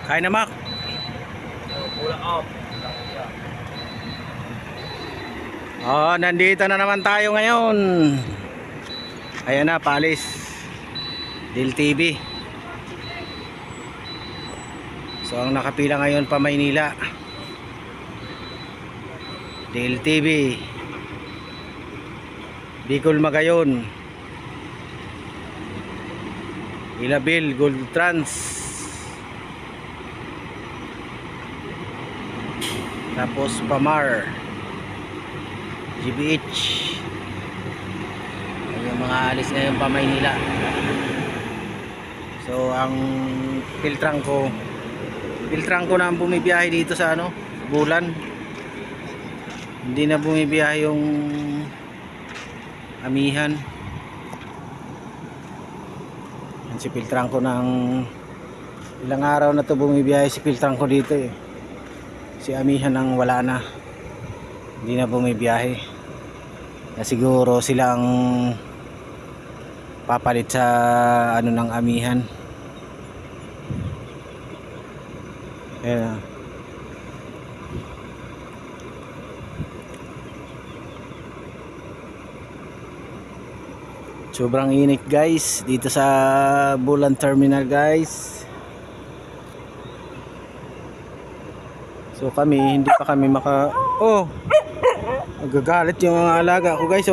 Kain na, Mac. Kulang off. Oh, nandito na naman tayo ngayon. Ayan na, paalis. Dil TV. So ang nakapila ngayon pa Maynila, Dil TV, Bicol Magayon, Ilabil Gold Trans, tapos Pamar, GBH. Yung mga alis ngayon pa Maynila. So ang filtrang ko na ang bumibiyahe dito sa Bulan. Hindi na bumibiyahe yung Amihan. Yan, si filtrang ko ng ilang araw na to bumibiyahe si filtrang ko dito eh. Si Amihan ang wala na. Hindi na bumibiyahe. Na siguro sila ang papalit sa ng Amihan. Ayan. Sobrang init guys dito sa Bulan Terminal guys. So kami hindi pa kami nagagalit yung mga alaga ko guys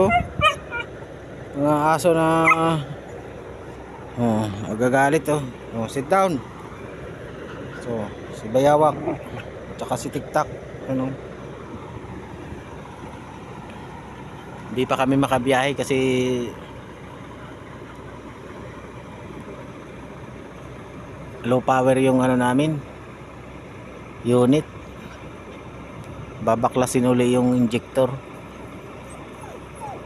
mga aso na nagagalit sit down. So si Bayawak tsaka si Tiktak hindi pa kami makabiyahe kasi low power yung namin unit. Babaklasin uli yung injector.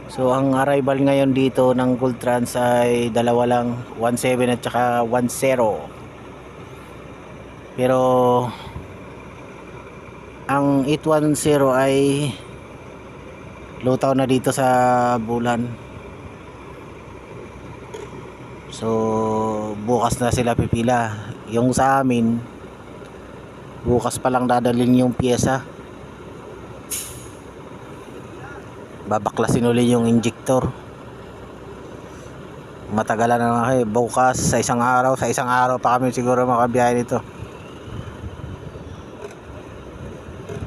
So ang arrival ngayon dito ng Gold Trans ay dalawa lang, 17 at saka 10. Pero ang 810 ay lutaw na dito sa Bulan. So bukas na sila pipila. Yung sa amin bukas pa lang dadalhin yung pyesa. Babaklasin uli yung injector. Matagalan na kayo. Bukas sa isang araw pa kami siguro makabiyahe nito.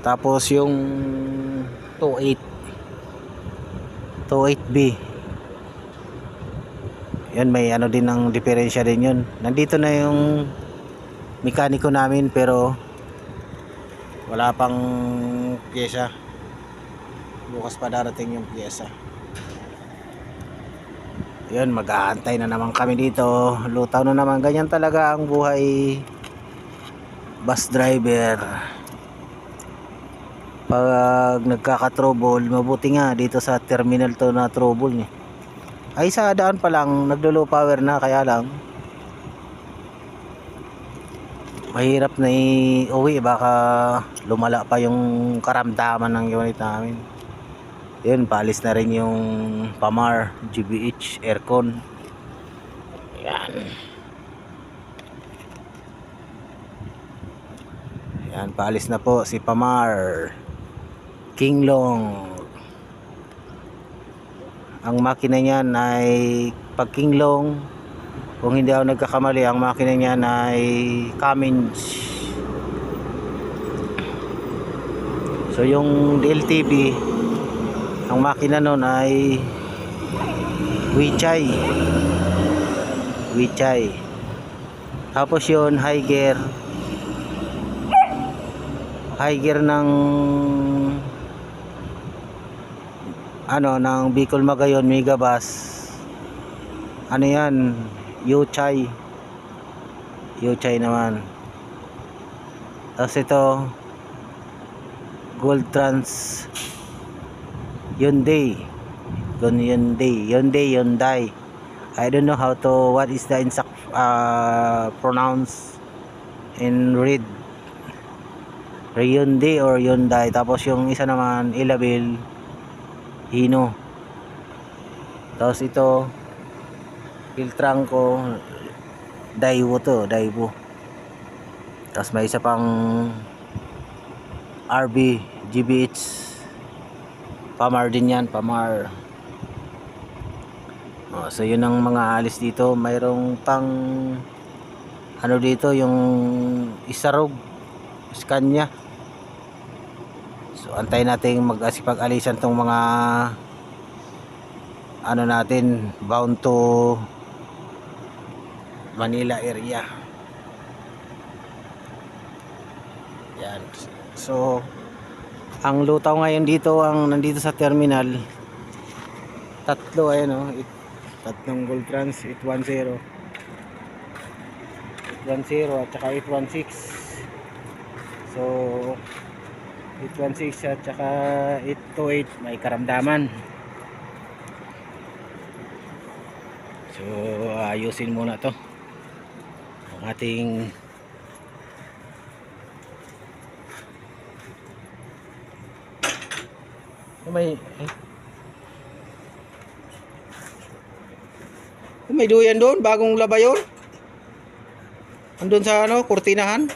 Tapos yung 28B yan, may din ng diferensya din yun. Nandito na yung mekaniko namin pero wala pang pyesa. Bukas pa darating yung pyesa. Yun, mag-aantay na naman kami dito. Lutaw na naman. Ganyan talaga ang buhay bus driver. Pag nagkaka-trouble, mabuti nga dito sa terminal to na trouble niya. Ay sa daan pa lang naglo-low power na, kaya lang mahirap na i-uwi, baka lumala pa yung karamdaman ng unit namin. Yun, paalis na rin yung Pamar GBH aircon. Yan, paalis na po si Pamar Kinglong. Ang makina niyan ay pag Kinglong, kung hindi ako nagkakamali, ang makina niyan ay Cummins. So yung DLTV, ang makina nun ay Weichai. Tapos yun high gear ng ng Bicol Magayon Megabus. Yan, Yuchai naman. Tapos ito Gold Trans Hyundai. I don't know what is the exact pronounce in read, Hyundai or Hyundai. Tapos yung isa naman Ilabil Hino. Tapos ito filtrang ko Daewoo. Tapos may isa pang RB GBH Pamar din yan, Pamar. So yun ang mga alis dito. Mayroong pang ano dito, yung Isarog Scania. So antayin natin mag-asipag-alisan tong mga ano natin, bound to Manila area. Yan. So ang lutaw ngayon dito, ang nandito sa terminal, tatlo, ayan o, tatlong Gold Trans 810 at saka 816. So 816 at saka 828 may karamdaman. So ayusin muna to ang ating may duyan doon, bagong laba yun. Andun sa ano, kurtinahan.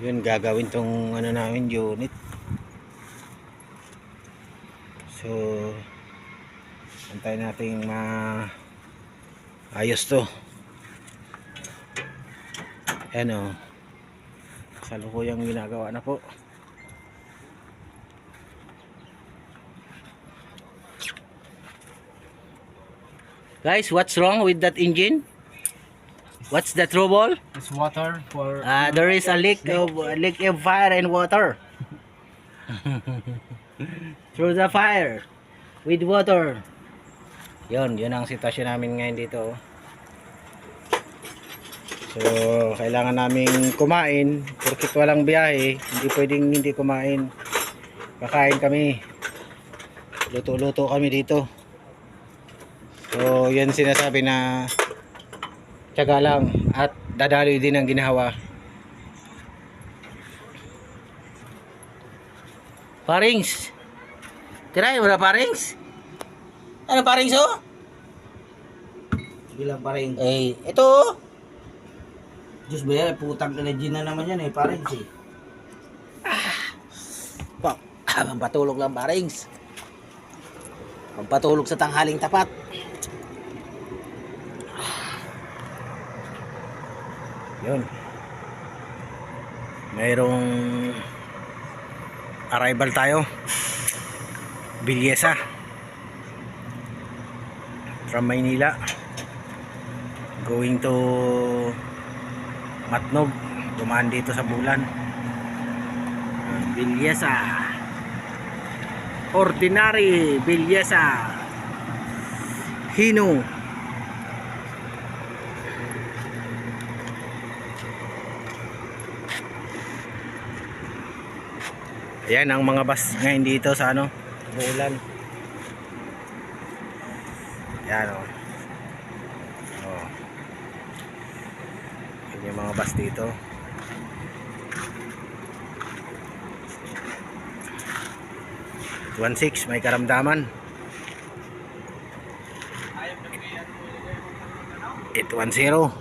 Yun, gagawin tong ano namin, unit. So antayin natin ayos to. Ayan o, salukuyang ginagawa na po. Guys, what's wrong with that engine? What's the trouble? It's water for... There is a leak of fire and water. Through the fire with water. Yun ang sitwasyon namin ngayon dito. So kailangan naming kumain porque walang biyahe, hindi pwedeng hindi kumain. Kakain kami, luto-luto kami dito. So yan sinasabi na tiyaga lang at dadaloy din ang ginawa. Parings, tirahin mo na parings. Ano parings oh? Bilang paring. Ito Diyos ba yan? Putang energy na naman yan eh. Paring si. pampatulog lang parings. Pampatulog sa tanghaling tapat. Yun. Mayroong arrival tayo. Bilyesa. From Maynila. Going to Matnog. Dumaan dito sa Bulan. Bilyesa. Ordinary Bilyesa. Hino. Ayan ang mga bus ngayon dito sa ano, Bulan. Ayan o. Ayan yung mga bus dito. '16 may karamdaman. 810.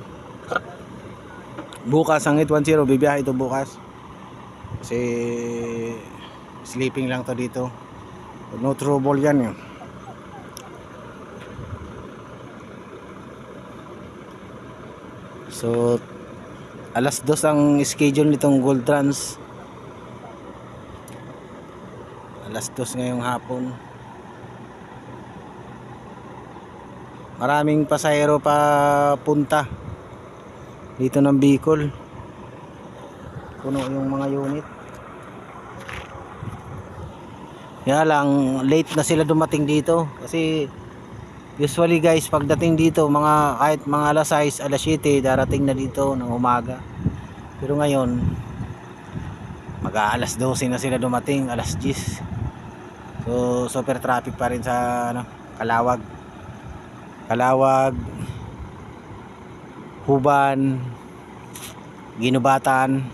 Bukas ang 810, bibiyahe ito bukas. Kasi sleeping lang to dito. No trouble yan yun. So alas 2 ang schedule nitong Gold Trans. Alas 2 ngayong hapon. Maraming pasahero pa punta dito ng Bicol. Puno yung mga unit. Kaya lang late na sila dumating dito kasi usually guys pagdating dito mga kahit mga alas 6, alas 7 darating na dito ng umaga. Pero ngayon mag-aalas 12 na sila dumating, alas 10. So super traffic pa rin sa ano, Calawag, Huban, Ginubatan.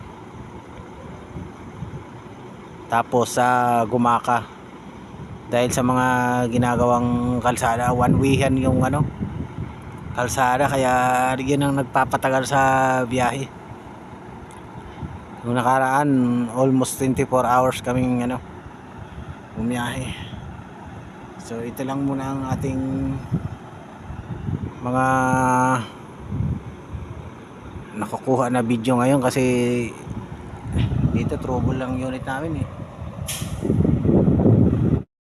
tapos sa Gumaka. Dahil sa mga ginagawang kalsada, one wayhan yung kalsada, kaya yun ang nagpapatagal sa biyahe. Nung nakaraan, almost 24 hours kaming bumiyahe. So ito lang muna ang ating mga nakukuha na video ngayon, kasi dito trouble lang unit namin